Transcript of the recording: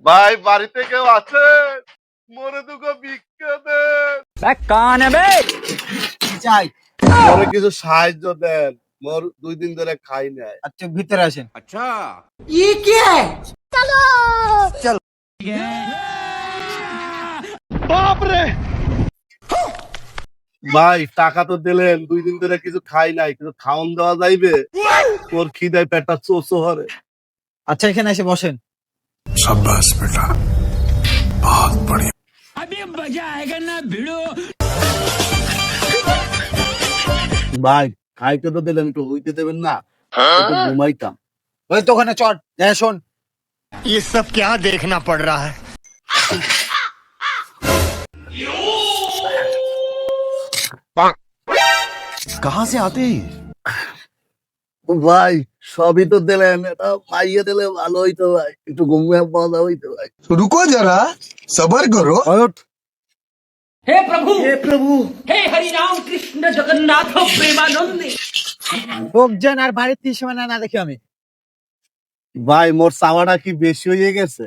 ভাই বাড়িতে কেউ আছে? মোরে দুটো ভিক্ষা দেন। কান বে চাই। মোরে কিছু সাহায্য দেন, মোর 2 দিন ধরে খাই নাই। আচ্ছা ভিতরে আসেন। ভাই টাকা তো দিলেন, 2 দিন ধরে কিছু খাই নাই, কিছু খাওন দেওয়া যাইবে? মোর খিদায় পেটটা চোচো হরে। আচ্ছা এখানে এসে বসেন। शाबाश बेटा, बहुत बढ़िया। ভাই খাইতে তো দিলেন, একটু হইতে দেবেন না? একটু ঘুমাইতাম। ওই তো ওখানে চট হ্যাঁ শোন। ये सब क्या देखना पड़ रहा है? कहाँ से आते हैं? ভাই সবই তো দিলেন, এটা পাইয়ে দিলে ভালো হইতো ভাই, একটু ঘুমিয়ে পাওয়া হইতো ভাই। रुको जरा, सबर करो। हे प्रभु हे हरि राम कृष्ण जगन्नाथ प्रेमानंद। লোকজন আর বাড়ির 30 সময় না দেখি আমি। ভাই মোর চাওয়াটা কি বেশি হয়ে গেছে?